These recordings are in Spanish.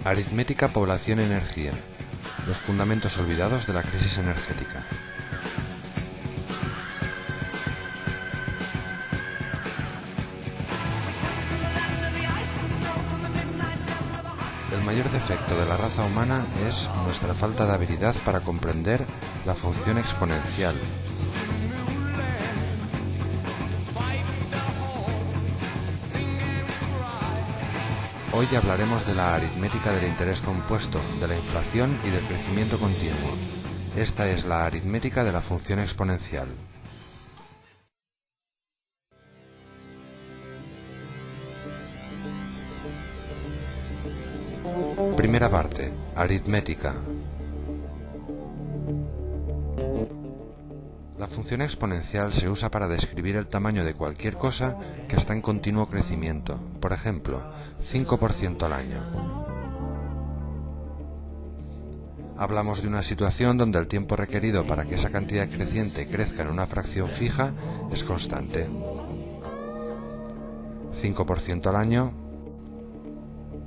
Aritmética, población y energía. Los fundamentos olvidados de la crisis energética. El mayor defecto de la raza humana es nuestra falta de habilidad para comprender la función exponencial. Hoy hablaremos de la aritmética del interés compuesto, de la inflación y del crecimiento continuo. Esta es la aritmética de la función exponencial. Primera parte, aritmética. La función exponencial se usa para describir el tamaño de cualquier cosa que está en continuo crecimiento, por ejemplo, 5% al año. Hablamos de una situación donde el tiempo requerido para que esa cantidad creciente crezca en una fracción fija es constante. 5% al año,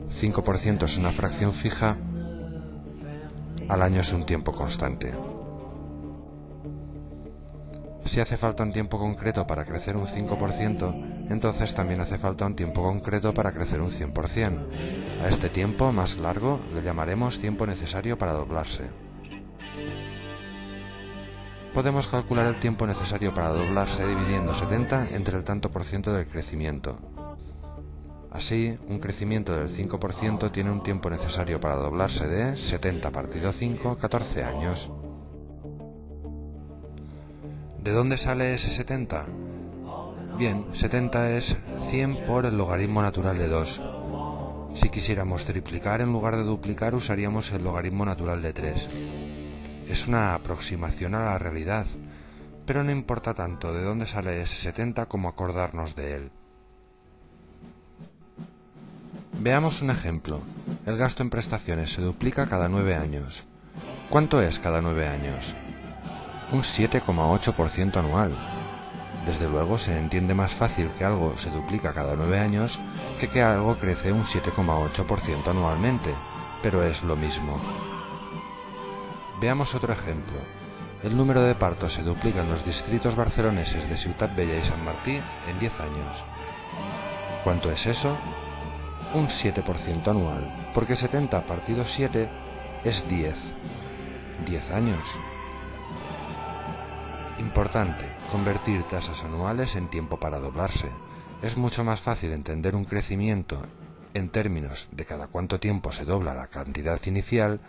5% es una fracción fija, al año es un tiempo constante. Si hace falta un tiempo concreto para crecer un 5%, entonces también hace falta un tiempo concreto para crecer un 100%. A este tiempo más largo le llamaremos tiempo necesario para doblarse. Podemos calcular el tiempo necesario para doblarse dividiendo 70 entre el tanto por ciento del crecimiento. Así, un crecimiento del 5% tiene un tiempo necesario para doblarse de 70 partido 5, 14 años. ¿De dónde sale ese 70? Bien, 70 es 100 por el logaritmo natural de 2. Si quisiéramos triplicar en lugar de duplicar, usaríamos el logaritmo natural de 3. Es una aproximación a la realidad, pero no importa tanto de dónde sale ese 70 como acordarnos de él. Veamos un ejemplo. El gasto en prestaciones se duplica cada 9 años. ¿Cuánto es cada 9 años? Un 7,8% anual. Desde luego se entiende más fácil que algo se duplica cada 9 años que algo crece un 7,8% anualmente, pero es lo mismo. Veamos otro ejemplo. El número de partos se duplica en los distritos barceloneses de Ciutat Bella y San Martí en 10 años. ¿Cuánto es eso? Un 7% anual, porque 70 partido 7 es 10. 10 años. Importante, convertir tasas anuales en tiempo para doblarse. Es mucho más fácil entender un crecimiento en términos de cada cuánto tiempo se dobla la cantidad inicial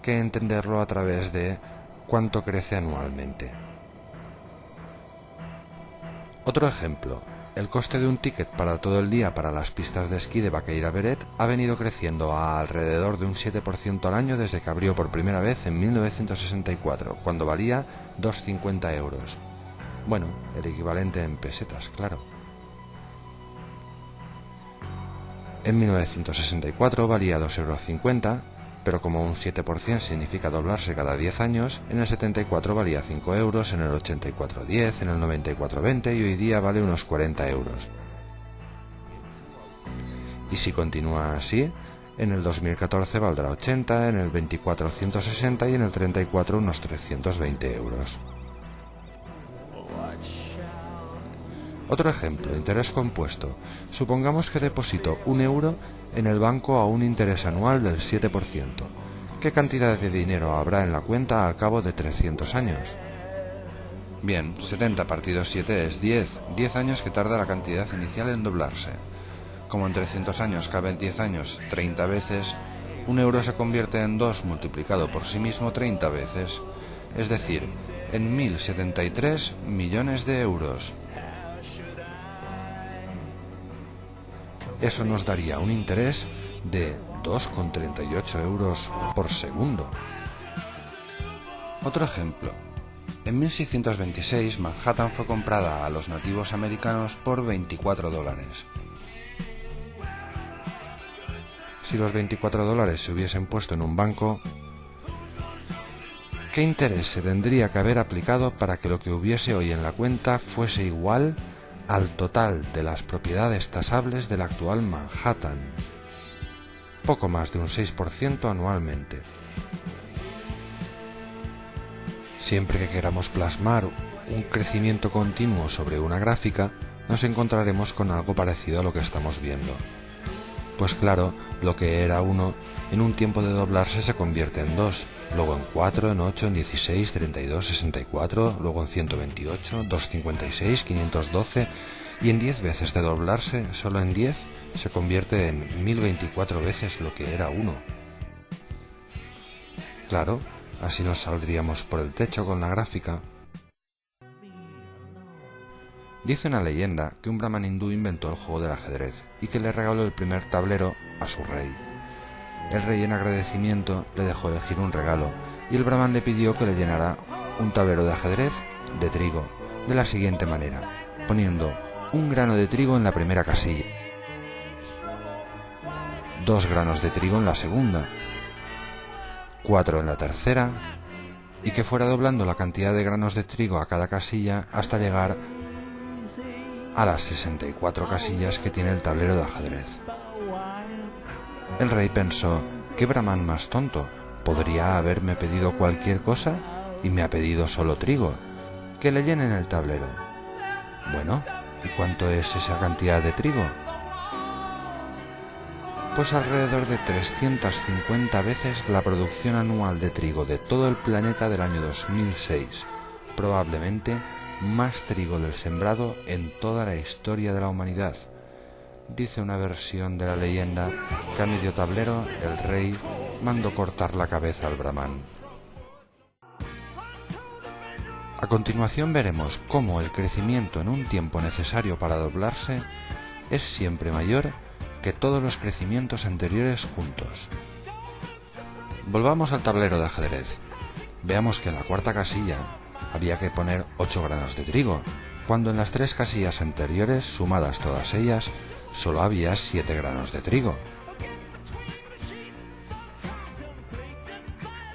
que entenderlo a través de cuánto crece anualmente. Otro ejemplo. El coste de un ticket para todo el día para las pistas de esquí de Baqueira-Beret ha venido creciendo a alrededor de un 7% al año desde que abrió por primera vez en 1964, cuando valía 2,50 euros. Bueno, el equivalente en pesetas, claro. En 1964 valía 2,50 euros, pero como un 7% significa doblarse cada 10 años, en el 74 valía 5 euros, en el 84 10, en el 94 20 y hoy día vale unos 40 euros. Y si continúa así, en el 2014 valdrá 80, en el 24 160 y en el 34 unos 320 euros. Otro ejemplo, interés compuesto. Supongamos que deposito 1 euro en el banco a un interés anual del 7%. ¿Qué cantidad de dinero habrá en la cuenta al cabo de 300 años? Bien, 70 partido 7 es 10. 10 años que tarda la cantidad inicial en doblarse. Como en 300 años caben 10 años 30 veces, 1 euro se convierte en 2 multiplicado por sí mismo 30 veces. Es decir, en 1.073 millones de euros. Eso nos daría un interés de 2,38 euros por segundo. Otro ejemplo. En 1626 Manhattan fue comprada a los nativos americanos por $24. Si los $24 se hubiesen puesto en un banco, ¿qué interés se tendría que haber aplicado para que lo que hubiese hoy en la cuenta fuese igual al total de las propiedades tasables del actual Manhattan? poco más de un 6% anualmente. Siempre que queramos plasmar un crecimiento continuo sobre una gráfica, nos encontraremos con algo parecido a lo que estamos viendo. Pues claro, lo que era 1 en un tiempo de doblarse se convierte en 2, luego en 4, en 8, en 16, 32, 64, luego en 128, 256, 512 y en 10 veces de doblarse, solo en 10 se convierte en 1024 veces lo que era 1. Claro, así nos saldríamos por el techo con la gráfica. Dice una leyenda que un brahman hindú inventó el juego del ajedrez y que le regaló el primer tablero a su rey. El rey, en agradecimiento, le dejó elegir un regalo y el brahman le pidió que le llenara un tablero de ajedrez de trigo de la siguiente manera, poniendo un grano de trigo en la primera casilla, 2 granos de trigo en la segunda, 4 en la tercera, y que fuera doblando la cantidad de granos de trigo a cada casilla hasta llegar a las 64 casillas que tiene el tablero de ajedrez. El rey pensó: ¿qué brahman más tonto? Podría haberme pedido cualquier cosa y me ha pedido solo trigo. Que le llenen el tablero. Bueno, ¿y cuánto es esa cantidad de trigo? Pues alrededor de 350 veces la producción anual de trigo de todo el planeta del año 2006. Probablemente más trigo del sembrado en toda la historia de la humanidad. Dice una versión de la leyenda que a medio tablero el rey mandó cortar la cabeza al brahman. A continuación veremos cómo el crecimiento en un tiempo necesario para doblarse es siempre mayor que todos los crecimientos anteriores juntos. Volvamos al tablero de ajedrez. Veamos que en la cuarta casilla había que poner 8 granos de trigo, cuando en las 3 casillas anteriores, sumadas todas ellas, solo había 7 granos de trigo.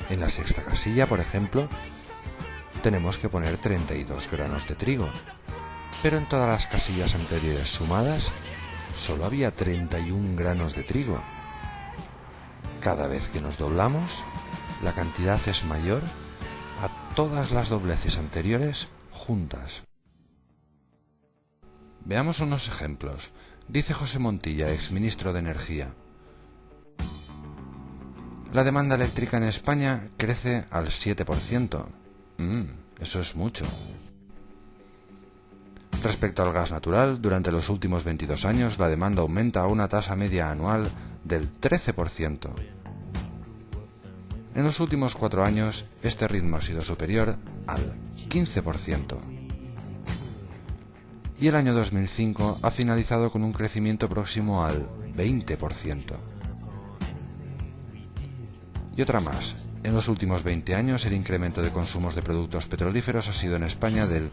En la sexta casilla, por ejemplo, tenemos que poner 32 granos de trigo, pero en todas las casillas anteriores sumadas, solo había 31 granos de trigo. Cada vez que nos doblamos, la cantidad es mayor a todas las dobleces anteriores juntas. Veamos unos ejemplos. Dice José Montilla, exministro de Energía: la demanda eléctrica en España crece al 7%. Eso es mucho. Respecto al gas natural, durante los últimos 22 años la demanda aumenta a una tasa media anual del 13%. En los últimos 4 años, este ritmo ha sido superior al 15%. Y el año 2005 ha finalizado con un crecimiento próximo al 20%. Y otra más. En los últimos 20 años, el incremento de consumos de productos petrolíferos ha sido en España del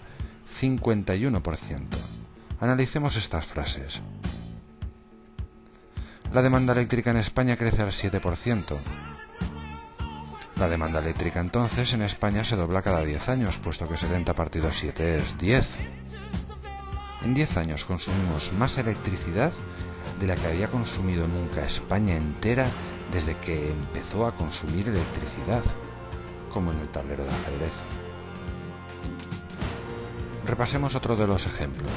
51%. Analicemos estas frases. La demanda eléctrica en España crece al 7%. La demanda eléctrica entonces en España se dobla cada 10 años, puesto que 70 partido 7 es 10. En 10 años consumimos más electricidad de la que había consumido nunca España entera desde que empezó a consumir electricidad, como en el tablero de ajedrez. Repasemos otro de los ejemplos.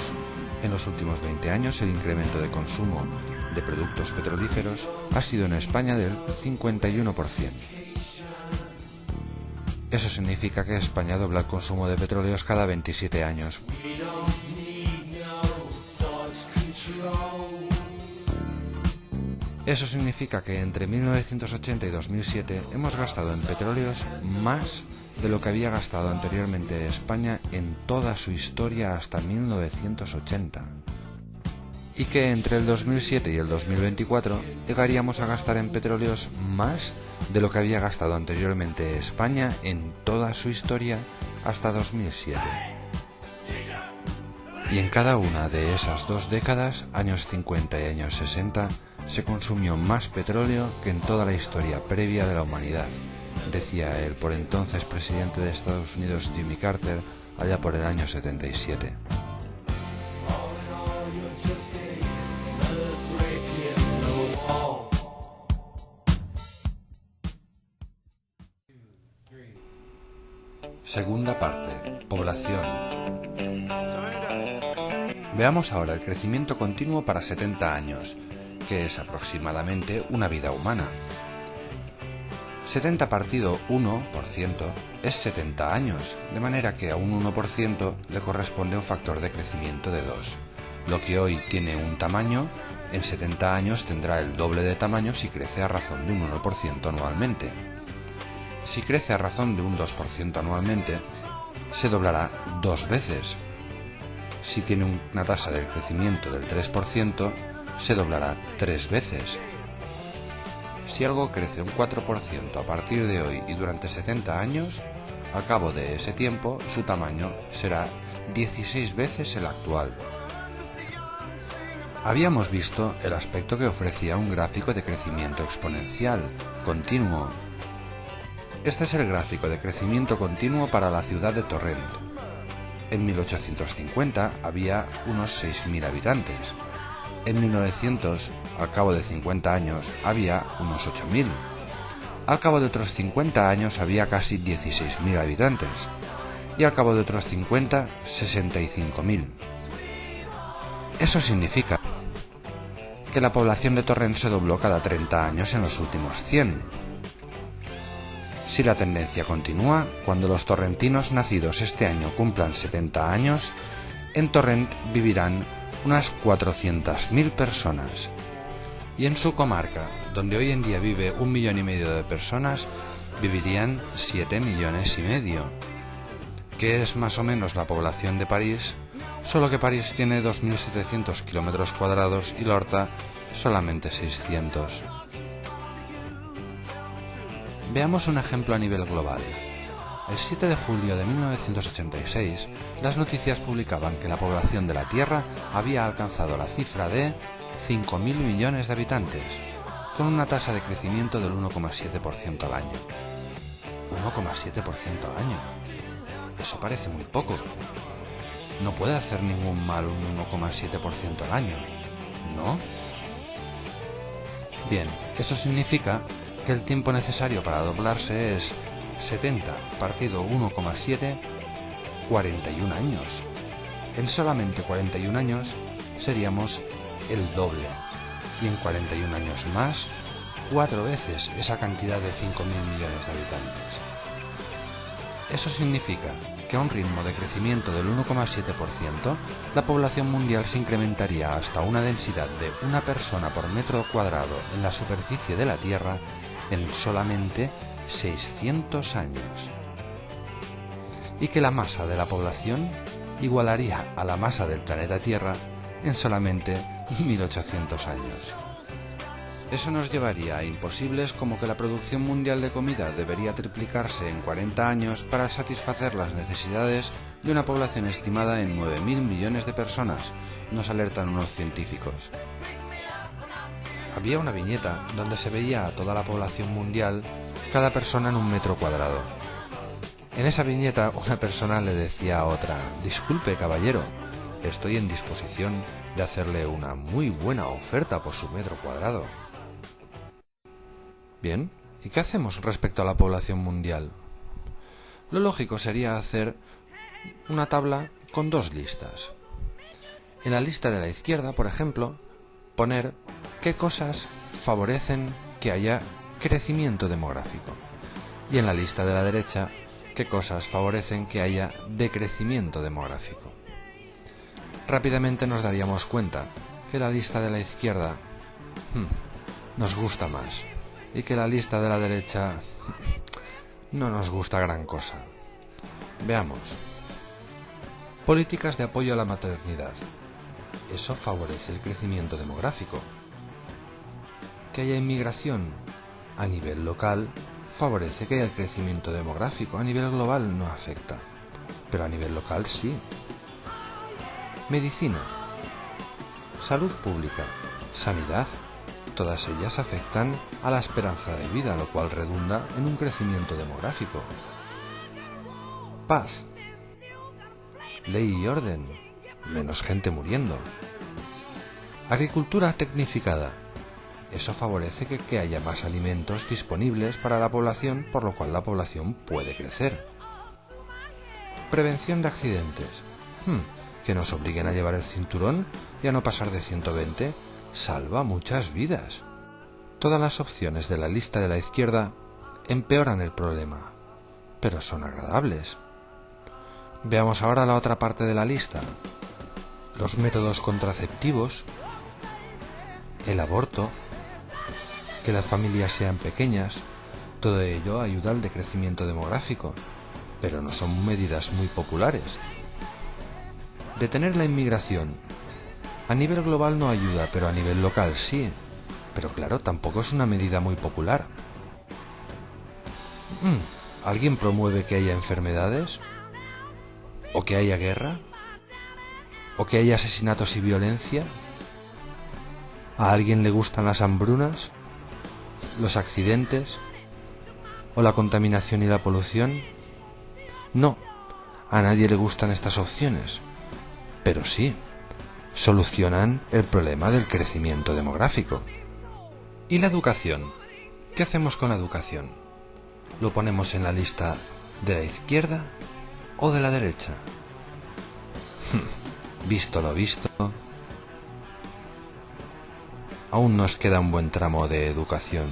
En los últimos 20 años el incremento de consumo de productos petrolíferos ha sido en España del 51%. Eso significa que España dobla el consumo de petróleos cada 27 años. Eso significa que entre 1980 y 2007 hemos gastado en petróleos más de lo que había gastado anteriormente España en toda su historia hasta 1980. Y que entre el 2007 y el 2024 llegaríamos a gastar en petróleos más de lo que había gastado anteriormente España en toda su historia hasta 2007. Y en cada una de esas 2 décadas, años 50 y años 60, se consumió más petróleo que en toda la historia previa de la humanidad, decía el por entonces presidente de Estados Unidos Jimmy Carter allá por el año 77. Segunda parte. Población. Veamos ahora el crecimiento continuo para 70 años, que es aproximadamente una vida humana. 70 partido 1% es 70 años, de manera que a un 1% le corresponde un factor de crecimiento de 2. Lo que hoy tiene un tamaño, en 70 años tendrá el doble de tamaño si crece a razón de un 1% anualmente. Si crece a razón de un 2% anualmente, se doblará 2 veces. Si tiene una tasa de crecimiento del 3%, se doblará 3 veces. Si algo crece un 4% a partir de hoy y durante 70 años, al cabo de ese tiempo su tamaño será 16 veces el actual. Habíamos visto el aspecto que ofrecía un gráfico de crecimiento exponencial, continuo. Este es el gráfico de crecimiento continuo para la ciudad de Torrent. En 1850 había unos 6.000 habitantes. En 1900, al cabo de 50 años, había unos 8.000. Al cabo de otros 50 años había casi 16.000 habitantes. Y al cabo de otros 50, 65.000. Eso significa que la población de Torrent se dobló cada 30 años en los últimos 100. Si la tendencia continúa, cuando los torrentinos nacidos este año cumplan 70 años, en Torrent vivirán unas 400.000 personas. Y en su comarca, donde hoy en día vive 1,5 millones de personas, vivirían 7,5 millones, que es más o menos la población de París, solo que París tiene 2.700 kilómetros cuadrados y Lorca solamente 600. Veamos un ejemplo a nivel global. El 7 de julio de 1986, las noticias publicaban que la población de la Tierra había alcanzado la cifra de 5.000 millones de habitantes, con una tasa de crecimiento del 1,7% al año. 1,7% al año. Eso parece muy poco. No puede hacer ningún mal un 1,7% al año, ¿no? Bien, eso significa que el tiempo necesario para doblarse es 70 partido 1,7, 41 años. En solamente 41 años seríamos el doble, y en 41 años más, 4 veces esa cantidad de 5.000 millones de habitantes. Eso significa que a un ritmo de crecimiento del 1,7%, la población mundial se incrementaría hasta una densidad de una persona por metro cuadrado en la superficie de la Tierra en solamente 600 años. Y que la masa de la población igualaría a la masa del planeta Tierra en solamente 1.800 años. Eso nos llevaría a imposibles como que la producción mundial de comida debería triplicarse en 40 años para satisfacer las necesidades de una población estimada en 9.000 millones de personas, nos alertan unos científicos. Había una viñeta donde se veía a toda la población mundial, cada persona en un metro cuadrado. En esa viñeta una persona le decía a otra: «Disculpe, caballero, estoy en disposición de hacerle una muy buena oferta por su metro cuadrado». Bien, ¿y qué hacemos respecto a la población mundial? Lo lógico sería hacer una tabla con 2 listas. En la lista de la izquierda, por ejemplo, poner qué cosas favorecen que haya crecimiento demográfico. Y en la lista de la derecha, qué cosas favorecen que haya decrecimiento demográfico. Rápidamente nos daríamos cuenta que la lista de la izquierda nos gusta más y que la lista de la derecha no nos gusta gran cosa. Veamos. Políticas de apoyo a la maternidad. Eso favorece el crecimiento demográfico. Que haya inmigración a nivel local favorece que haya el crecimiento demográfico. A nivel global no afecta, pero a nivel local sí. Medicina, salud pública, sanidad, todas ellas afectan a la esperanza de vida, lo cual redunda en un crecimiento demográfico. Paz, ley y orden, menos gente muriendo. Agricultura tecnificada, eso favorece que haya más alimentos disponibles para la población, por lo cual la población puede crecer. Prevención de accidentes. Que nos obliguen a llevar el cinturón y a no pasar de 120 salva muchas vidas. Todas las opciones de la lista de la izquierda empeoran el problema, pero son agradables. Veamos ahora la otra parte de la lista. Los métodos contraceptivos, el aborto, que las familias sean pequeñas, todo ello ayuda al decrecimiento demográfico, pero no son medidas muy populares. Detener la inmigración. A nivel global no ayuda, pero a nivel local sí. Pero claro, tampoco es una medida muy popular. ¿Alguien promueve que haya enfermedades? ¿O que haya guerra? ¿O que haya asesinatos y violencia? ¿A alguien le gustan las hambrunas? ¿Los accidentes? ¿O la contaminación y la polución? No, a nadie le gustan estas opciones. Pero sí, solucionan el problema del crecimiento demográfico. ¿Y la educación? ¿Qué hacemos con la educación? ¿Lo ponemos en la lista de la izquierda o de la derecha? Visto lo visto, aún nos queda un buen tramo de educación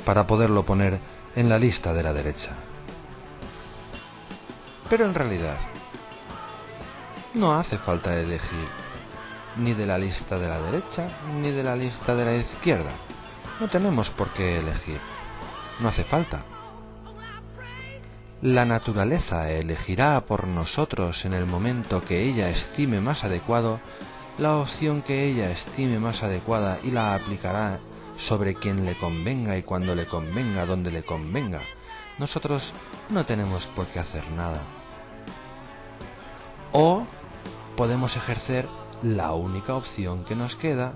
para poderlo poner en la lista de la derecha. Pero en realidad, no hace falta elegir ni de la lista de la derecha ni de la lista de la izquierda. No tenemos por qué elegir. No hace falta. La naturaleza elegirá por nosotros en el momento que ella estime más adecuado la opción que ella estime más adecuada y la aplicará sobre quien le convenga y cuando le convenga, donde le convenga. Nosotros no tenemos por qué hacer nada. O podemos ejercer la única opción que nos queda,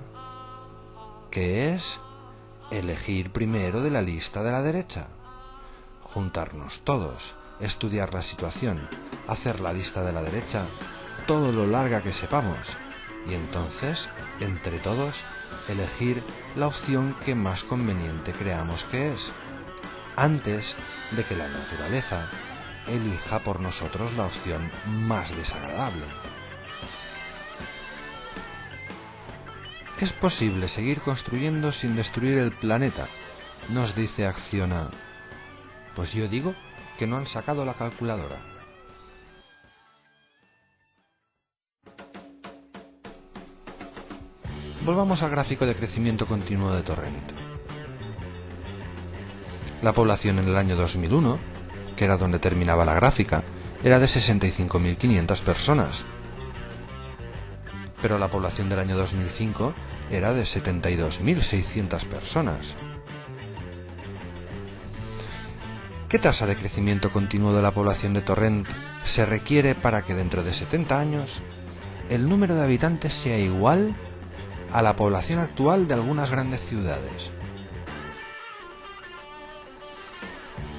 que es elegir primero de la lista de la derecha. Juntarnos todos, estudiar la situación, hacer la lista de la derecha, todo lo larga que sepamos, y entonces, entre todos, elegir la opción que más conveniente creamos que es, antes de que la naturaleza elija por nosotros la opción más desagradable. Es posible seguir construyendo sin destruir el planeta, nos dice Acciona. Pues yo digo que no han sacado la calculadora. Volvamos al gráfico de crecimiento continuo de Torrent. La población en el año 2001, que era donde terminaba la gráfica, era de 65.500 personas. Pero la población del año 2005 era de 72.600 personas. ¿Qué tasa de crecimiento continuo de la población de Torrent se requiere para que dentro de 70 años el número de habitantes sea igual a la población actual de algunas grandes ciudades?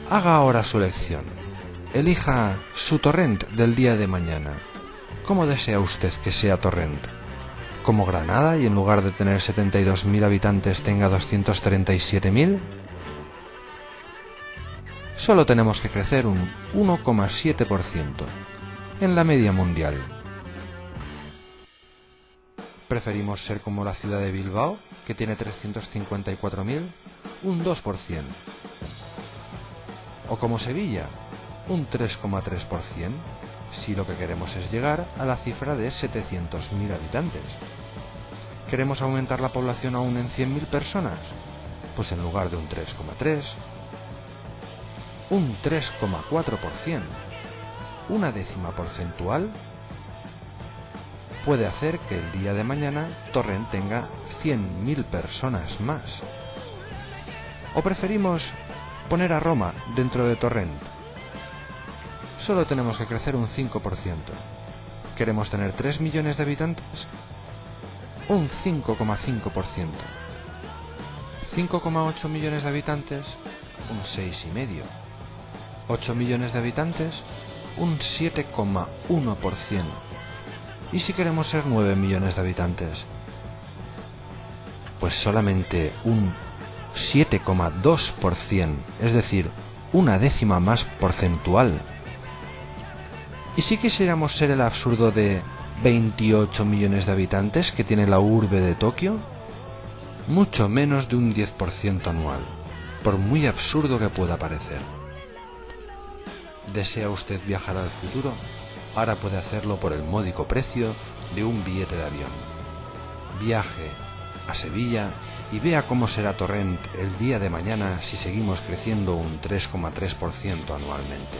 Haga ahora su elección. Elija su Torrent del día de mañana. ¿Cómo desea usted que sea Torrent? ¿Como Granada y en lugar de tener 72.000 habitantes tenga 237.000? Solo tenemos que crecer un 1,7% en la media mundial. ¿Preferimos ser como la ciudad de Bilbao, que tiene 354.000? Un 2%. ¿O como Sevilla? Un 3,3%, si lo que queremos es llegar a la cifra de 700.000 habitantes. ¿Queremos aumentar la población aún en 100.000 personas? Pues en lugar de un 3,3%, un 3,4%, una décima porcentual, puede hacer que el día de mañana Torrent tenga 100.000 personas más. ¿O preferimos poner a Roma dentro de Torrent? Solo tenemos que crecer un 5%. ¿Queremos tener 3 millones de habitantes? Un 5,5%. 5,8 millones de habitantes, un 6,5%. 8 millones de habitantes, un 7,1%. ¿Y si queremos ser 9 millones de habitantes? Pues solamente un 7,2%, es decir, una décima más porcentual. ¿Y si quisiéramos ser el absurdo de 28 millones de habitantes que tiene la urbe de Tokio? Mucho menos de un 10% anual, por muy absurdo que pueda parecer. ¿Desea usted viajar al futuro? Ahora puede hacerlo por el módico precio de un billete de avión. Viaje a Sevilla y vea cómo será Torrent el día de mañana si seguimos creciendo un 3,3% anualmente.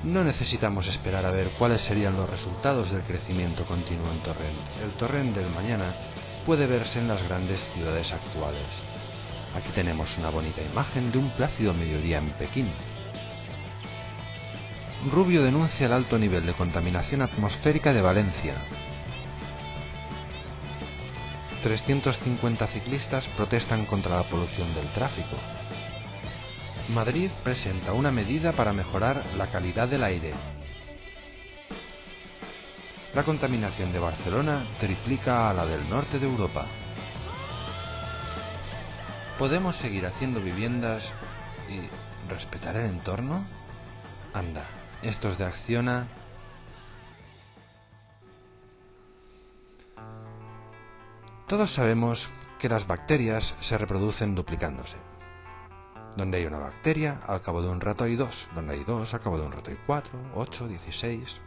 No necesitamos esperar a ver cuáles serían los resultados del crecimiento continuo en Torrent. El Torrent del mañana puede verse en las grandes ciudades actuales. Aquí tenemos una bonita imagen de un plácido mediodía en Pekín. Rubio denuncia el alto nivel de contaminación atmosférica de Valencia. 350 ciclistas protestan contra la polución del tráfico. Madrid presenta una medida para mejorar la calidad del aire. La contaminación de Barcelona triplica a la del norte de Europa. ¿Podemos seguir haciendo viviendas y respetar el entorno? Anda, estos de Acciona. Todos sabemos que las bacterias se reproducen duplicándose. Donde hay una bacteria, al cabo de un rato hay dos. Donde hay dos, al cabo de un rato hay 4, 8, 16.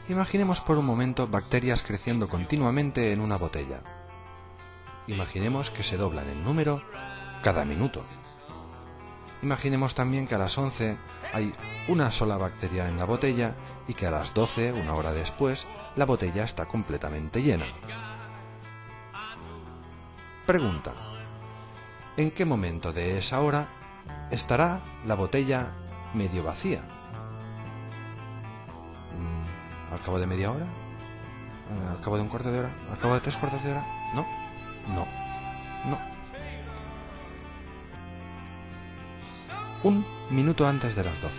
Imaginemos por un momento bacterias creciendo continuamente en una botella. Imaginemos que se doblan en número cada minuto. Imaginemos también que a las 11 hay una sola bacteria en la botella y que a las 12, una hora después, la botella está completamente llena. Pregunta: ¿en qué momento de esa hora estará la botella medio vacía? ¿Al cabo de media hora? ¿Al cabo de un cuarto de hora? ¿Al cabo de 3 cuartos de hora? No. Un minuto antes de las 12.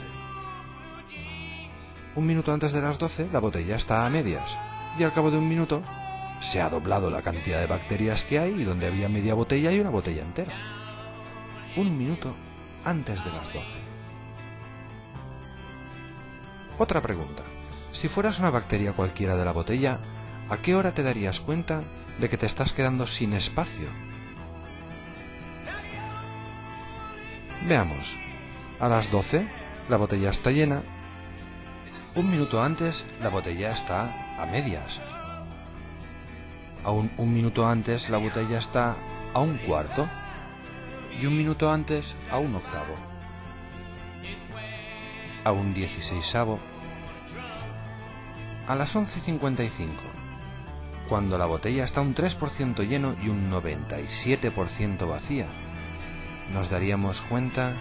Un minuto antes de las 12 la botella está a medias y al cabo de un minuto se ha doblado la cantidad de bacterias que hay y donde había media botella hay una botella entera. Un minuto antes de las 12. Otra pregunta: si fueras una bacteria cualquiera de la botella, ¿a qué hora te darías cuenta de que te estás quedando sin espacio? Veamos. A las 12 la botella está llena. Un minuto antes la botella está a medias. Aún un minuto antes la botella está a un cuarto. Y un minuto antes a un octavo. A un 16avo. A las 11:55, cuando la botella está un 3% lleno y un 97% vacía, ¿nos daríamos cuenta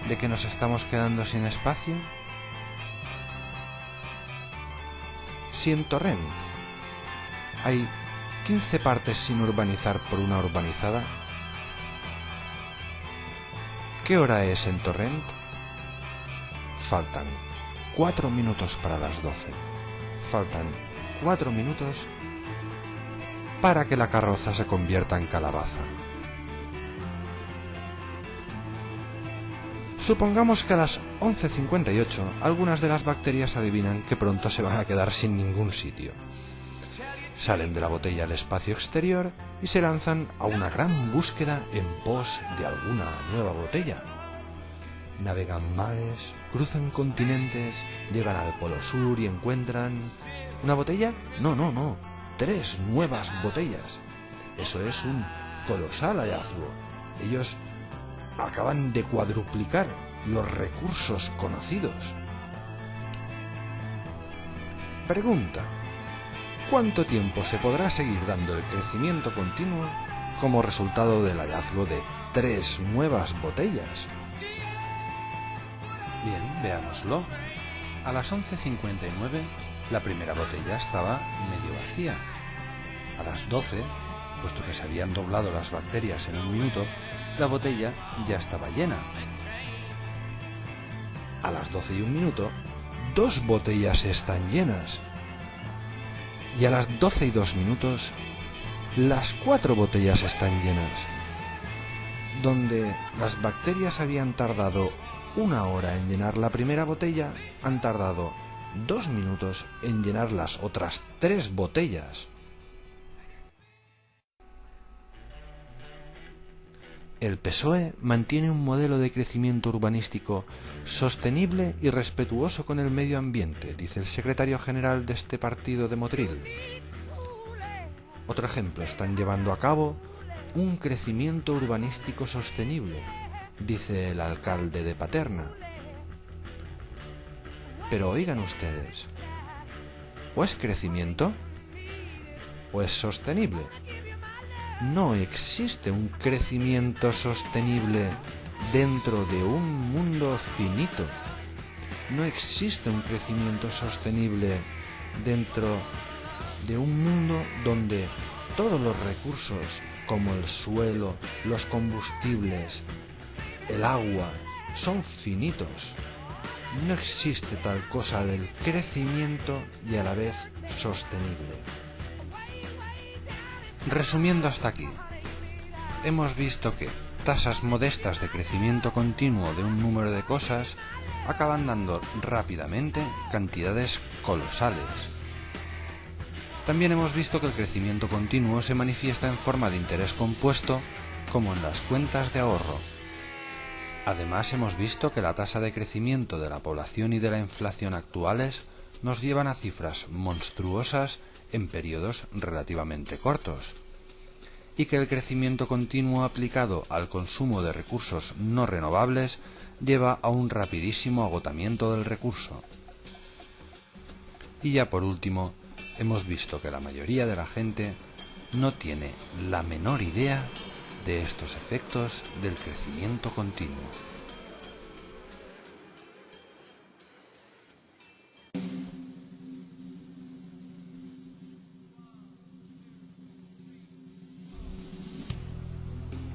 de que nos estamos quedando sin espacio? Si en Torrent hay 15 partes sin urbanizar por una urbanizada, ¿qué hora es en Torrent? Faltan 4 minutos para las 12. Faltan 4 minutos para que la carroza se convierta en calabaza. Supongamos que a las 11:58 algunas de las bacterias adivinan que pronto se van a quedar sin ningún sitio. Salen de la botella al espacio exterior y se lanzan a una gran búsqueda en pos de alguna nueva botella. Navegan mares, cruzan continentes, llegan al Polo Sur y encuentran... ¿una botella? No. 3 nuevas botellas. Eso es un colosal hallazgo. Ellos acaban de cuadruplicar los recursos conocidos. Pregunta: ¿cuánto tiempo se podrá seguir dando el crecimiento continuo como resultado del hallazgo de 3 nuevas botellas? Bien, veámoslo. A las 11:59 la primera botella estaba medio vacía. A las 12, puesto que se habían doblado las bacterias en un minuto, la botella ya estaba llena. A las 12 y un minuto, 2 botellas están llenas. Y a las 12 y 2 minutos, las 4 botellas están llenas. Donde las bacterias habían tardado 1 hora en llenar la primera botella, han tardado 2 minutos en llenar las otras 3 botellas. El PSOE mantiene un modelo de crecimiento urbanístico sostenible y respetuoso con el medio ambiente, dice el secretario general de este partido de Motril. Otro ejemplo, están llevando a cabo un crecimiento urbanístico sostenible, dice el alcalde de Paterna. Pero oigan ustedes, ¿o es crecimiento o es sostenible? No existe un crecimiento sostenible dentro de un mundo finito. No existe un crecimiento sostenible dentro de un mundo donde todos los recursos, como el suelo, los combustibles, el agua, son finitos. No existe tal cosa del crecimiento y a la vez sostenible. Resumiendo hasta aquí, hemos visto que tasas modestas de crecimiento continuo de un número de cosas acaban dando rápidamente cantidades colosales. También hemos visto que el crecimiento continuo se manifiesta en forma de interés compuesto, como en las cuentas de ahorro. Además, hemos visto que la tasa de crecimiento de la población y de la inflación actuales nos llevan a cifras monstruosas en periodos relativamente cortos, y que el crecimiento continuo aplicado al consumo de recursos no renovables lleva a un rapidísimo agotamiento del recurso. Y ya por último, hemos visto que la mayoría de la gente no tiene la menor idea de estos efectos del crecimiento continuo.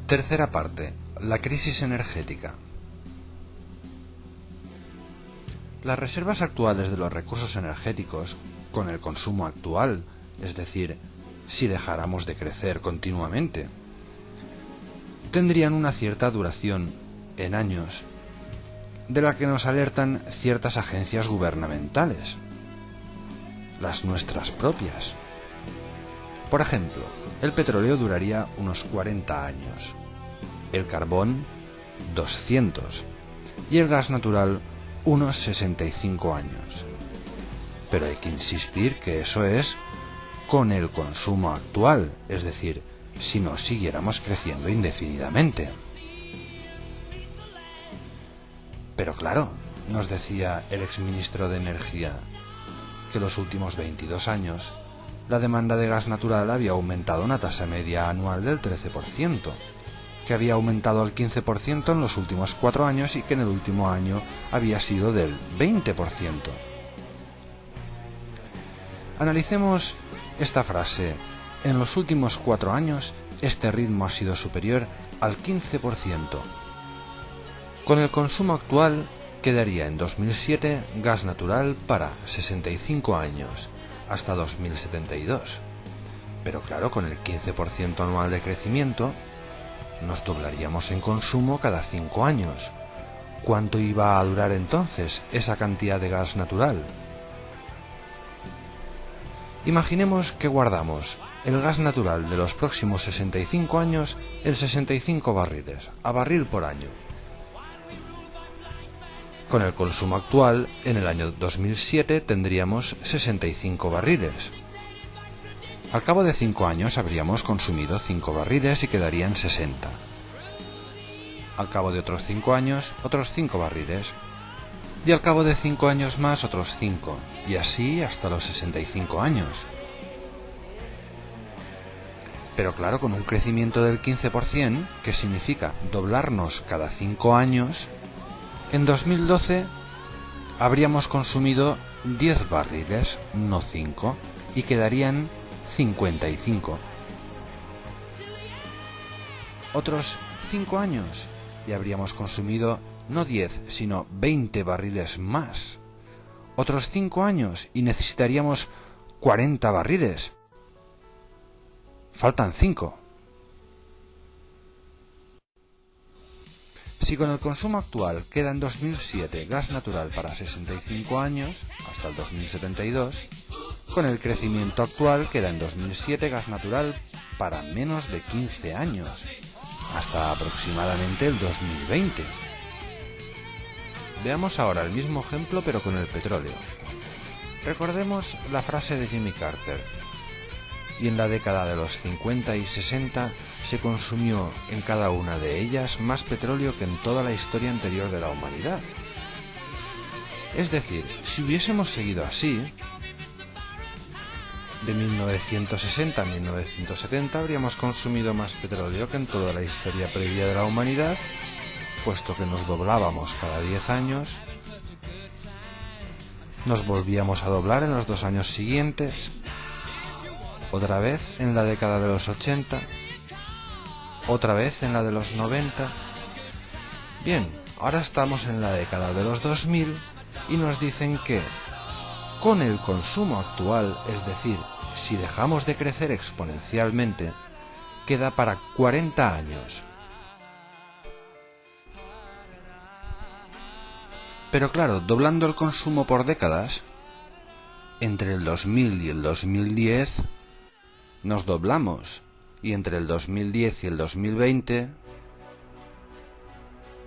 Tercera parte, la crisis energética. Las reservas actuales de los recursos energéticos, con el consumo actual, es decir, si dejáramos de crecer continuamente, tendrían una cierta duración, en años, de la que nos alertan ciertas agencias gubernamentales, las nuestras propias. Por ejemplo, el petróleo duraría unos 40 años, el carbón 200 y el gas natural unos 65 años. Pero hay que insistir que eso es con el consumo actual, es decir, si no siguiéramos creciendo indefinidamente. Pero claro, nos decía el exministro de Energía que los últimos 22 años la demanda de gas natural había aumentado a una tasa media anual del 13%, que había aumentado al 15% en los últimos 4 años y que en el último año había sido del 20%. Analicemos esta frase. En los últimos 4 años, este ritmo ha sido superior al 15%. Con el consumo actual, quedaría en 2007 gas natural para 65 años, hasta 2072. Pero claro, con el 15% anual de crecimiento, nos doblaríamos en consumo cada 5 años. ¿Cuánto iba a durar entonces esa cantidad de gas natural? Imaginemos que guardamos el gas natural de los próximos 65 años en 65 barriles, a barril por año. Con el consumo actual, en el año 2007 tendríamos 65 barriles. Al cabo de 5 años habríamos consumido 5 barriles y quedarían 60. Al cabo de otros 5 años, otros 5 barriles. Y al cabo de 5 años más, otros 5. Y así hasta los 65 años. Pero claro, con un crecimiento del 15%, que significa doblarnos cada 5 años, en 2012 habríamos consumido 10 barriles, no 5, y quedarían 55. Otros 5 años y habríamos consumido no 10, sino 20 barriles más. Otros 5 años y necesitaríamos 40 barriles. Faltan 5. Si con el consumo actual queda en 2007 gas natural para 65 años, hasta el 2072, con el crecimiento actual queda en 2007 gas natural para menos de 15 años, hasta aproximadamente el 2020. Veamos ahora el mismo ejemplo pero con el petróleo. Recordemos la frase de Jimmy Carter: y en la década de los 50 y 60 se consumió en cada una de ellas más petróleo que en toda la historia anterior de la humanidad. Es decir, si hubiésemos seguido así, de 1960 a 1970 habríamos consumido más petróleo que en toda la historia previa de la humanidad, puesto que nos doblábamos cada 10 años, nos volvíamos a doblar en los 2 años siguientes, otra vez en la década de los 80, otra vez en la de los 90. Bien, ahora estamos en la década de los 2000 y nos dicen que con el consumo actual, es decir, si dejamos de crecer exponencialmente, queda para 40 años. Pero claro, doblando el consumo por décadas, entre el 2000 y el 2010 nos doblamos, y entre el 2010 y el 2020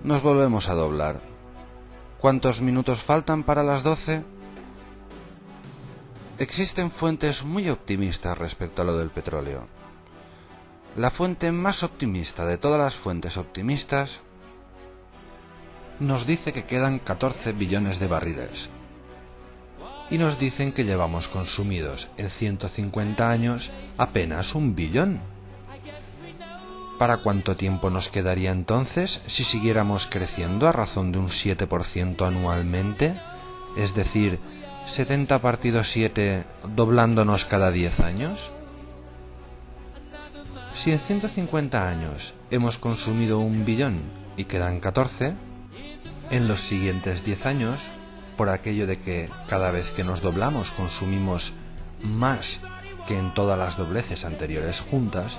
nos volvemos a doblar. ¿Cuántos minutos faltan para las 12? Existen fuentes muy optimistas respecto a lo del petróleo. La fuente más optimista de todas las fuentes optimistas nos dice que quedan 14 billones de barriles. Y nos dicen que llevamos consumidos en 150 años apenas 1 billón. ¿Para cuánto tiempo nos quedaría entonces si siguiéramos creciendo a razón de un 7% anualmente? Es decir, 70 partido 7 doblándonos cada 10 años. Si en 150 años hemos consumido 1 billón y quedan 14, en los siguientes 10 años, por aquello de que cada vez que nos doblamos consumimos más que en todas las dobleces anteriores juntas,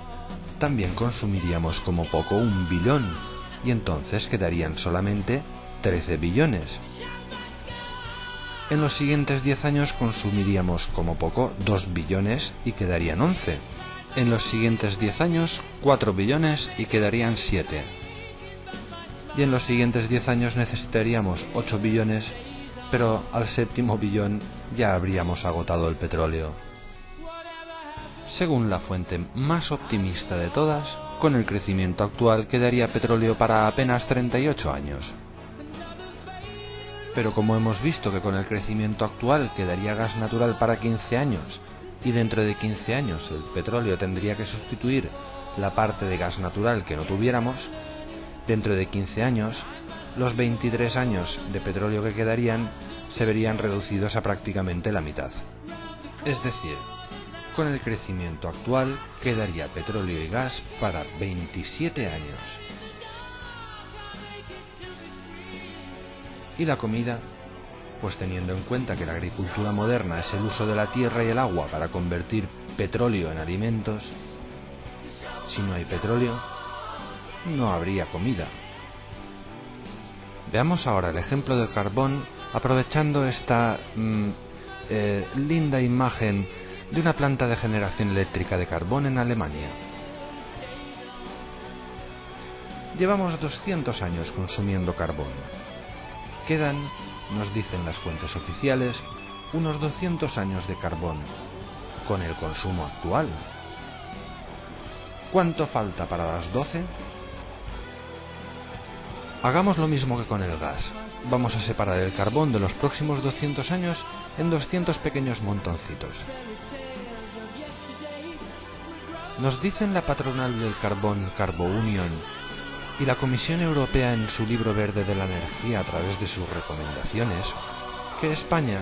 también consumiríamos como poco 1 billón, y entonces quedarían solamente 13 billones. En los siguientes 10 años consumiríamos como poco 2 billones y quedarían 11. En los siguientes 10 años 4 billones y quedarían 7. Y en los siguientes 10 años necesitaríamos 8 billones, pero al 7º billón ya habríamos agotado el petróleo. Según la fuente más optimista de todas, con el crecimiento actual quedaría petróleo para apenas 38 años. Pero como hemos visto que con el crecimiento actual quedaría gas natural para 15 años, y dentro de 15 años el petróleo tendría que sustituir la parte de gas natural que no tuviéramos, dentro de 15 años, los 23 años de petróleo que quedarían se verían reducidos a prácticamente la mitad. Es decir, con el crecimiento actual quedaría petróleo y gas para 27 años. ¿Y la comida? Pues teniendo en cuenta que la agricultura moderna es el uso de la tierra y el agua para convertir petróleo en alimentos, si no hay petróleo, no habría comida. Veamos ahora el ejemplo del carbón aprovechando esta linda imagen de una planta de generación eléctrica de carbón en Alemania. Llevamos 200 años consumiendo carbón. Quedan, nos dicen las fuentes oficiales, unos 200 años de carbón, con el consumo actual. ¿Cuánto falta para las 12? Hagamos lo mismo que con el gas. Vamos a separar el carbón de los próximos 200 años en 200 pequeños montoncitos. Nos dicen la patronal del carbón, Carbo Union, y la Comisión Europea en su libro verde de la energía a través de sus recomendaciones, que España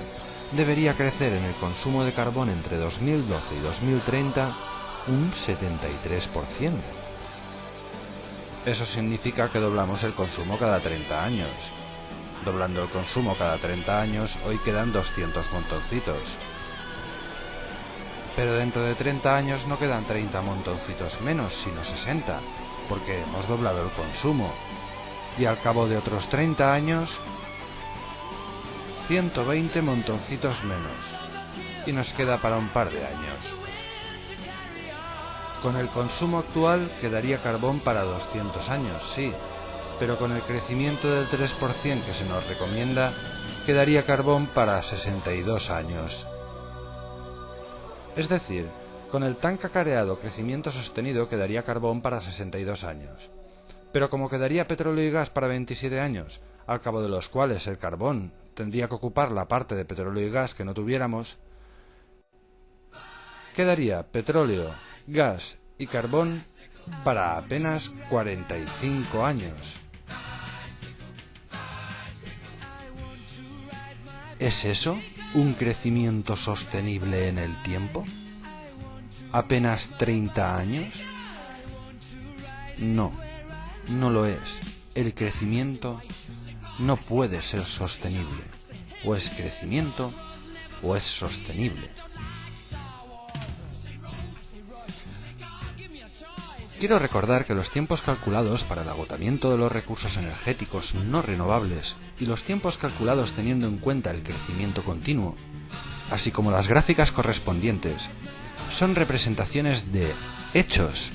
debería crecer en el consumo de carbón entre 2012 y 2030 un 73%. Eso significa que doblamos el consumo cada 30 años. Doblando el consumo cada 30 años, hoy quedan 200 montoncitos. Pero dentro de 30 años no quedan 30 montoncitos menos, sino 60, porque hemos doblado el consumo. y al cabo de otros 30 años, 120 montoncitos menos, y nos queda para un par de años. Con el consumo actual quedaría carbón para 200 años, sí, pero con el crecimiento del 3% que se nos recomienda, quedaría carbón para 62 años. Es decir, con el tan cacareado crecimiento sostenido quedaría carbón para 62 años. Pero como quedaría petróleo y gas para 27 años, al cabo de los cuales el carbón tendría que ocupar la parte de petróleo y gas que no tuviéramos, quedaría petróleo, gas y carbón para apenas 45 años. ¿Es eso un crecimiento sostenible en el tiempo? ¿Apenas 30 años? No, no lo es. El crecimiento no puede ser sostenible. O es crecimiento o es sostenible. Quiero recordar que los tiempos calculados para el agotamiento de los recursos energéticos no renovables y los tiempos calculados teniendo en cuenta el crecimiento continuo, así como las gráficas correspondientes, son representaciones de hechos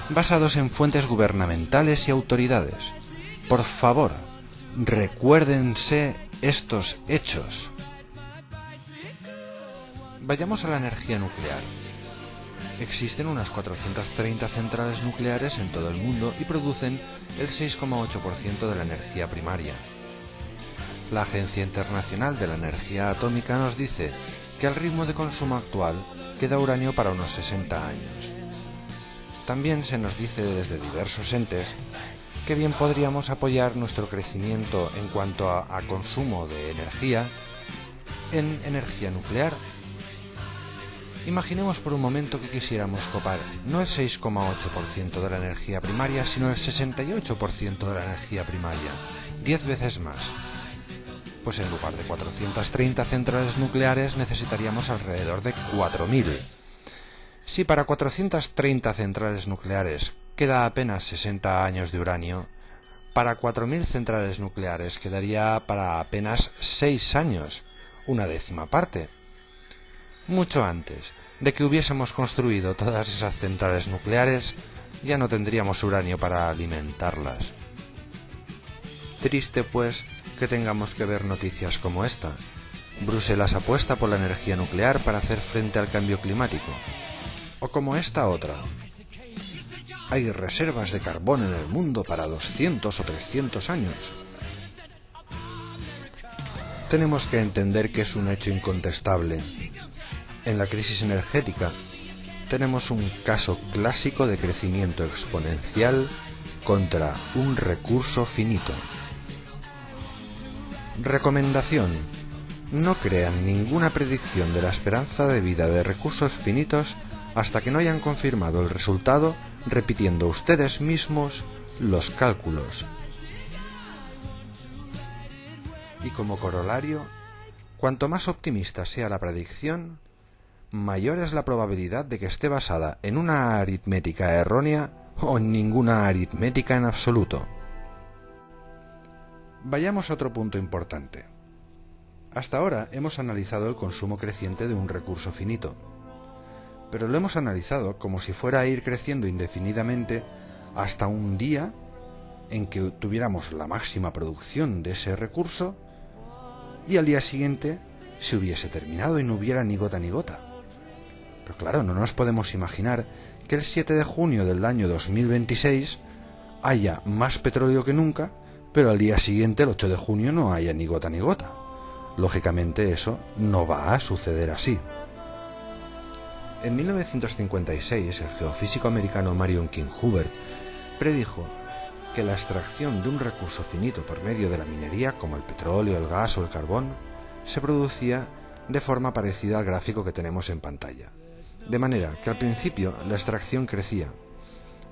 basados en fuentes gubernamentales y autoridades. Por favor, recuérdense estos hechos. Vayamos a la energía nuclear. Existen unas 430 centrales nucleares en todo el mundo y producen el 6,8% de la energía primaria. La Agencia Internacional de la Energía Atómica nos dice que al ritmo de consumo actual queda uranio para unos 60 años. También se nos dice desde diversos entes que bien podríamos apoyar nuestro crecimiento en cuanto a consumo de energía en energía nuclear. Imaginemos por un momento que quisiéramos copar no el 6,8% de la energía primaria, sino el 68% de la energía primaria, 10 veces más. Pues en lugar de 430 centrales nucleares necesitaríamos alrededor de 4.000. Si para 430 centrales nucleares queda apenas 60 años de uranio, para 4.000 centrales nucleares quedaría para apenas 6 años, una décima parte. Mucho antes de que hubiésemos construido todas esas centrales nucleares, ya no tendríamos uranio para alimentarlas. Triste, pues, que tengamos que ver noticias como esta. Bruselas apuesta por la energía nuclear para hacer frente al cambio climático. O como esta otra. Hay reservas de carbón en el mundo para 200 o 300 años. Tenemos que entender que es un hecho incontestable. En la crisis energética tenemos un caso clásico de crecimiento exponencial contra un recurso finito. Recomendación: no crean ninguna predicción de la esperanza de vida de recursos finitos hasta que no hayan confirmado el resultado repitiendo ustedes mismos los cálculos. Y como corolario, cuanto más optimista sea la predicción, mayor es la probabilidad de que esté basada en una aritmética errónea o en ninguna aritmética en absoluto. Vayamos a otro punto importante. Hasta ahora hemos analizado el consumo creciente de un recurso finito, pero lo hemos analizado como si fuera a ir creciendo indefinidamente hasta un día en que tuviéramos la máxima producción de ese recurso y al día siguiente se hubiese terminado y no hubiera ni gota ni gota. Pero claro, no nos podemos imaginar que el 7 de junio del año 2026 haya más petróleo que nunca, pero al día siguiente, el 8 de junio, no haya ni gota ni gota. Lógicamente eso no va a suceder así. En 1956, el geofísico americano Marion King Hubbert predijo que la extracción de un recurso finito por medio de la minería, como el petróleo, el gas o el carbón, se producía de forma parecida al gráfico que tenemos en pantalla. De manera que al principio la extracción crecía,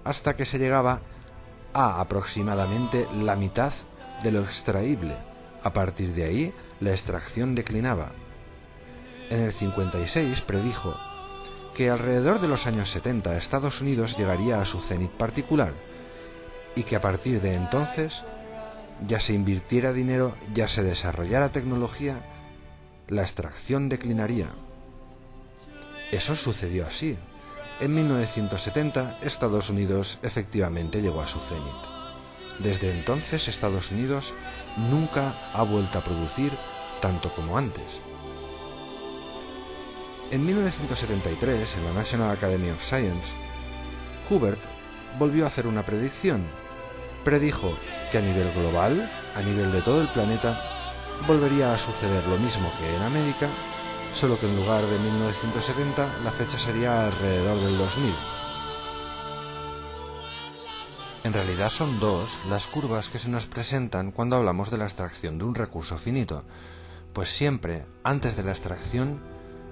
hasta que se llegaba a aproximadamente la mitad de lo extraíble. A partir de ahí, la extracción declinaba. En el 56 predijo que alrededor de los años 70 Estados Unidos llegaría a su cenit particular y que a partir de entonces ya se invirtiera dinero, ya se desarrollara tecnología, la extracción declinaría. Eso sucedió así. En 1970, Estados Unidos efectivamente llegó a su cenit. Desde entonces, Estados Unidos nunca ha vuelto a producir tanto como antes. En 1973, en la National Academy of Science, Hubbert volvió a hacer una predicción. Predijo que a nivel global, a nivel de todo el planeta, volvería a suceder lo mismo que en América, solo que en lugar de 1970 la fecha sería alrededor del 2000. En realidad son dos las curvas que se nos presentan cuando hablamos de la extracción de un recurso finito, pues siempre antes de la extracción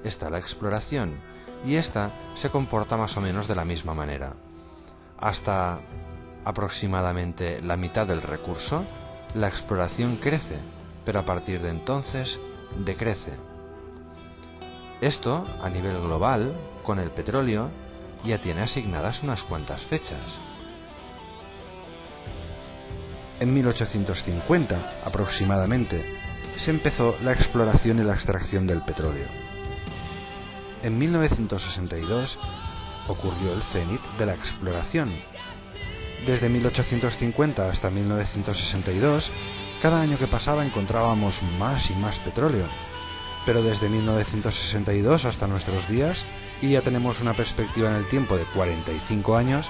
está la exploración, y esta se comporta más o menos de la misma manera. Hasta aproximadamente la mitad del recurso, la exploración crece, pero a partir de entonces decrece. Esto, a nivel global, con el petróleo, ya tiene asignadas unas cuantas fechas. En 1850, aproximadamente, se empezó la exploración y la extracción del petróleo. En 1962 ocurrió el cenit de la exploración. Desde 1850 hasta 1962, cada año que pasaba encontrábamos más y más petróleo. Pero desde 1962 hasta nuestros días, y ya tenemos una perspectiva en el tiempo de 45 años,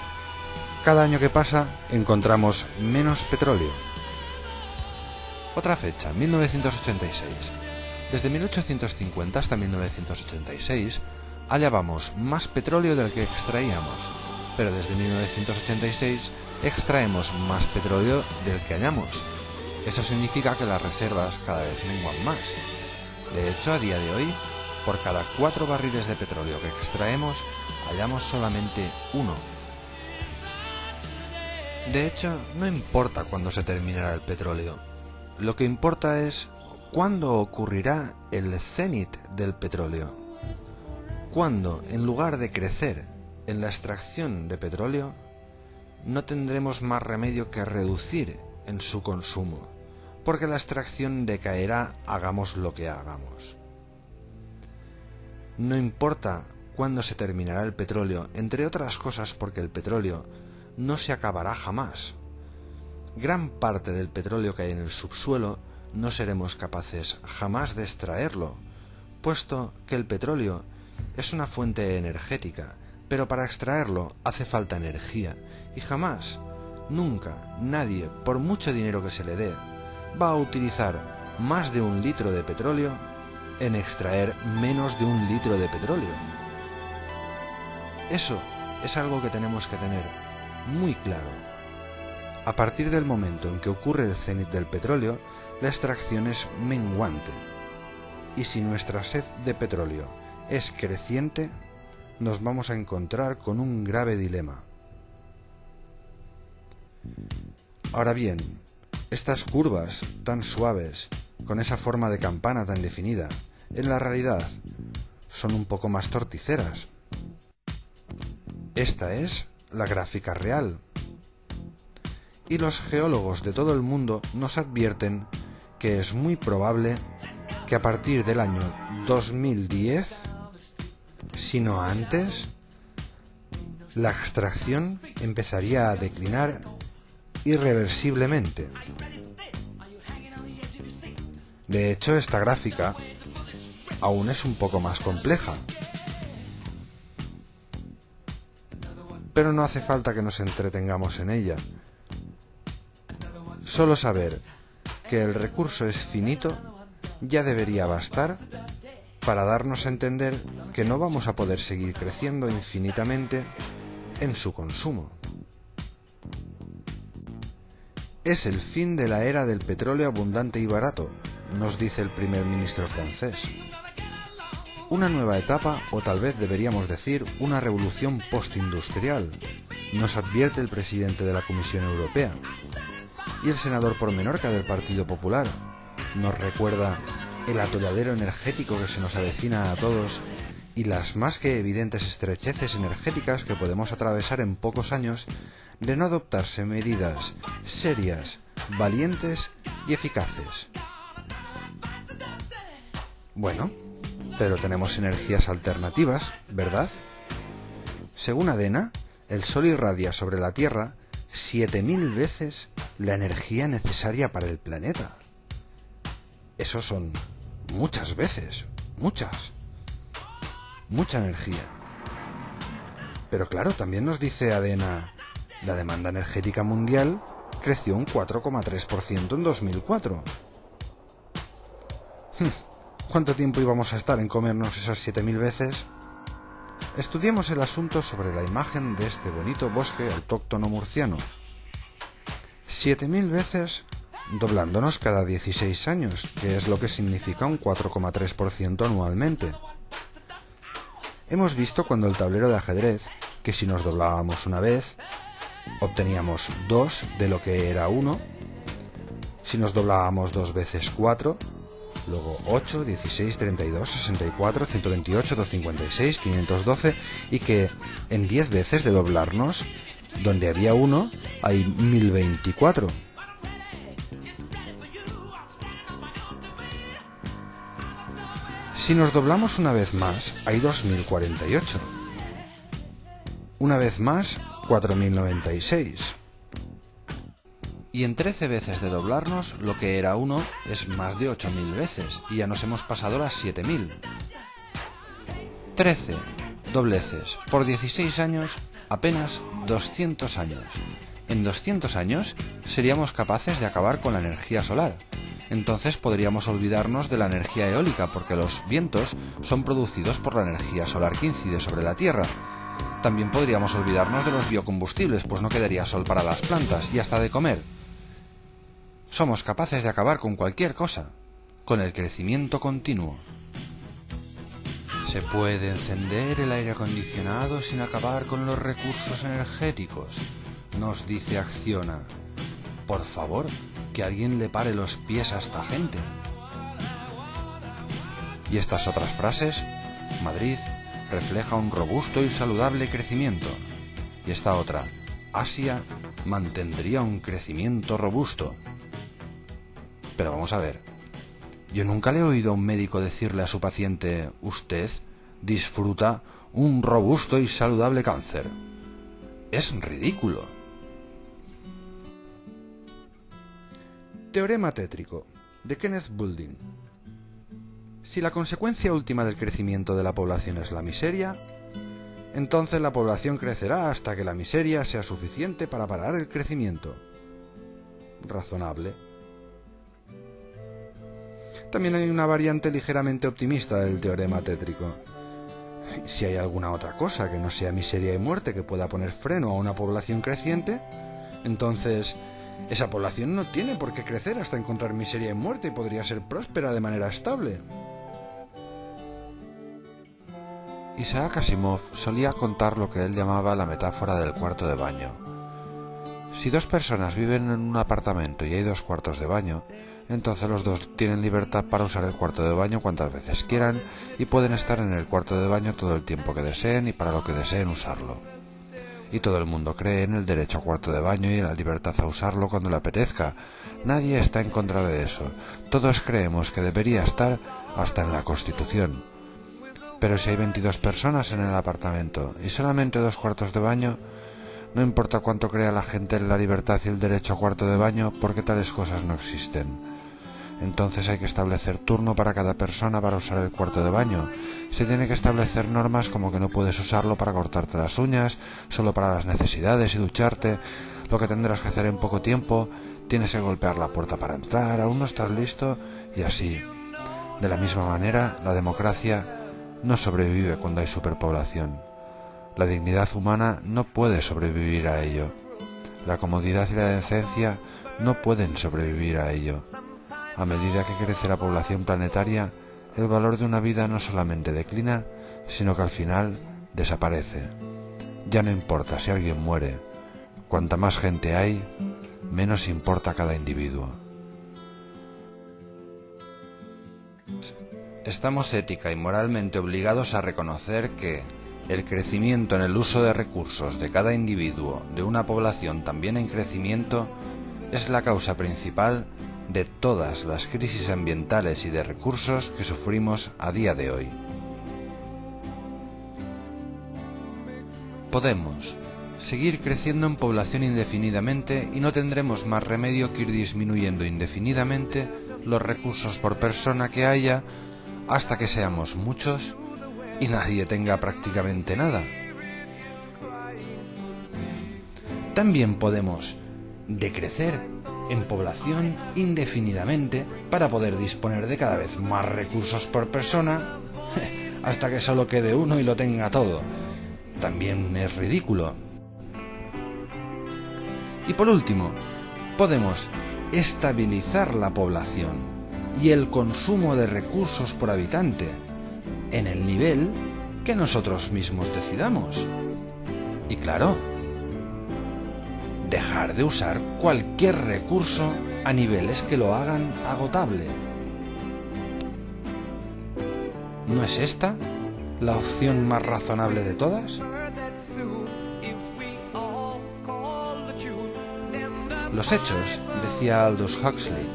cada año que pasa encontramos menos petróleo. Otra fecha, 1986. Desde 1850 hasta 1986 hallábamos más petróleo del que extraíamos, pero desde 1986 extraemos más petróleo del que hallamos. Eso significa que las reservas cada vez menguan más. De hecho, a día de hoy, por cada 4 barriles de petróleo que extraemos, hallamos solamente 1. De hecho, no importa cuándo se terminará el petróleo. Lo que importa es cuándo ocurrirá el cenit del petróleo. Cuando, en lugar de crecer en la extracción de petróleo, no tendremos más remedio que reducir en su consumo, porque la extracción decaerá hagamos lo que hagamos. No importa cuándo se terminará el petróleo, entre otras cosas porque el petróleo no se acabará jamás. Gran parte del petróleo que hay en el subsuelo no seremos capaces jamás de extraerlo, puesto que el petróleo es una fuente energética, pero para extraerlo hace falta energía, y jamás, nunca, nadie, por mucho dinero que se le dé, va a utilizar más de 1 litro de petróleo en extraer menos de 1 litro de petróleo. Eso es algo que tenemos que tener muy claro. A partir del momento en que ocurre el cenit del petróleo, la extracción es menguante. Y si nuestra sed de petróleo es creciente, nos vamos a encontrar con un grave dilema. Ahora bien, estas curvas tan suaves, con esa forma de campana tan definida, en la realidad son un poco más torticeras. Esta es la gráfica real. Y los geólogos de todo el mundo nos advierten que es muy probable que a partir del año 2010, si no antes, la extracción empezaría a declinar irreversiblemente. De hecho, esta gráfica aún es un poco más compleja. Pero no hace falta que nos entretengamos en ella. Solo saber que el recurso es finito ya debería bastar para darnos a entender que no vamos a poder seguir creciendo infinitamente en su consumo. Es el fin de la era del petróleo abundante y barato, nos dice el primer ministro francés. Una nueva etapa, o tal vez deberíamos decir una revolución postindustrial, nos advierte el presidente de la Comisión Europea. Y el senador por Menorca del Partido Popular nos recuerda el atolladero energético que se nos avecina a todos y las más que evidentes estrecheces energéticas que podemos atravesar en pocos años de no adoptarse medidas serias valientes y eficaces. Bueno, pero tenemos energías alternativas, ¿verdad? Según ADENA, el Sol irradia sobre la Tierra 7000 veces la energía necesaria para el planeta. Eso son muchas veces, mucha energía. Pero claro, también nos dice ADENA, la demanda energética mundial creció un 4,3% en 2004. ¿Cuánto tiempo íbamos a estar en comernos esas 7000 veces? Estudiemos el asunto sobre la imagen de este bonito bosque autóctono murciano. 7000 veces doblándonos cada 16 años, que es lo que significa un 4,3% anualmente. Hemos visto cuando el tablero de ajedrez que si nos doblábamos una vez, obteníamos 2 de lo que era 1, si nos doblábamos 2 veces 4, luego 8, 16, 32, 64, 128, 256, 512, y que en 10 veces de doblarnos, donde había 1, hay 1024. Si nos doblamos una vez más, hay 2048. Una vez más, 4096. Y en 13 veces de doblarnos, lo que era 1 es más de 8000 veces, y ya nos hemos pasado las 7000. 13 dobleces por 16 años, apenas 200 años. En 200 años seríamos capaces de acabar con la energía solar. Entonces podríamos olvidarnos de la energía eólica, porque los vientos son producidos por la energía solar que incide sobre la Tierra. También podríamos olvidarnos de los biocombustibles, pues no quedaría sol para las plantas y hasta de comer. Somos capaces de acabar con cualquier cosa, con el crecimiento continuo. ¿Se puede encender el aire acondicionado sin acabar con los recursos energéticos?, nos dice Acciona. Por favor, que alguien le pare los pies a esta gente. Y estas otras frases: Madrid refleja un robusto y saludable crecimiento. Y esta otra: Asia mantendría un crecimiento robusto. Pero vamos a ver, yo nunca le he oído a un médico decirle a su paciente: usted disfruta un robusto y saludable cáncer. Es ridículo. Teorema tétrico, de Kenneth Boulding. Si la consecuencia última del crecimiento de la población es la miseria, entonces la población crecerá hasta que la miseria sea suficiente para parar el crecimiento. Razonable. También hay una variante ligeramente optimista del teorema tétrico. Si hay alguna otra cosa que no sea miseria y muerte que pueda poner freno a una población creciente, entonces esa población no tiene por qué crecer hasta encontrar miseria y muerte y podría ser próspera de manera estable. Isaac Asimov solía contar lo que él llamaba la metáfora del cuarto de baño. Si dos personas viven en un apartamento y hay 2 cuartos de baño, entonces los dos tienen libertad para usar el cuarto de baño cuantas veces quieran y pueden estar en el cuarto de baño todo el tiempo que deseen y para lo que deseen usarlo. Y todo el mundo cree en el derecho a cuarto de baño y en la libertad a usarlo cuando le apetezca. Nadie está en contra de eso. Todos creemos que debería estar hasta en la Constitución. Pero si hay 22 personas en el apartamento y solamente 2 cuartos de baño, no importa cuánto crea la gente en la libertad y el derecho a cuarto de baño, porque tales cosas no existen. Entonces hay que establecer turno para cada persona para usar el cuarto de baño. Se tiene que establecer normas como que no puedes usarlo para cortarte las uñas, solo para las necesidades y ducharte, lo que tendrás que hacer en poco tiempo, tienes que golpear la puerta para entrar, aún no estás listo, y así. De la misma manera, la democracia no sobrevive cuando hay superpoblación. La dignidad humana no puede sobrevivir a ello. La comodidad y la decencia no pueden sobrevivir a ello. A medida que crece la población planetaria, el valor de una vida no solamente declina, sino que al final desaparece. Ya no importa si alguien muere. Cuanta más gente hay, menos importa cada individuo. Estamos ética y moralmente obligados a reconocer que el crecimiento en el uso de recursos de cada individuo de una población también en crecimiento es la causa principal de todas las crisis ambientales y de recursos que sufrimos a día de hoy. Podemos seguir creciendo en población indefinidamente y no tendremos más remedio que ir disminuyendo indefinidamente los recursos por persona que haya hasta que seamos muchos y nadie tenga prácticamente nada. También podemos decrecer en población indefinidamente para poder disponer de cada vez más recursos por persona hasta que solo quede uno y lo tenga todo. También es ridículo. Y por último, podemos estabilizar la población y el consumo de recursos por habitante en el nivel que nosotros mismos decidamos. Y claro, dejar de usar cualquier recurso a niveles que lo hagan agotable. ¿No es esta la opción más razonable de todas? Los hechos, decía Aldous Huxley,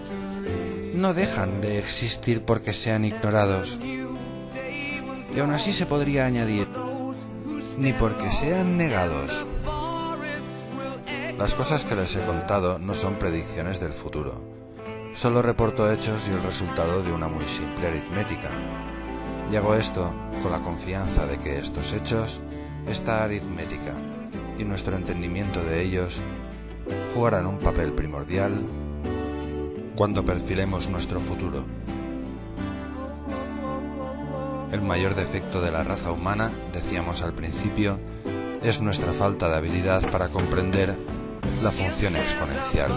no dejan de existir porque sean ignorados. Y aún así se podría añadir, ni porque sean negados. Las cosas que les he contado no son predicciones del futuro. Solo reporto hechos y el resultado de una muy simple aritmética. Y hago esto con la confianza de que estos hechos, esta aritmética y nuestro entendimiento de ellos jugarán un papel primordial cuando perfilemos nuestro futuro. El mayor defecto de la raza humana, decíamos al principio, es nuestra falta de habilidad para comprender la función exponencial.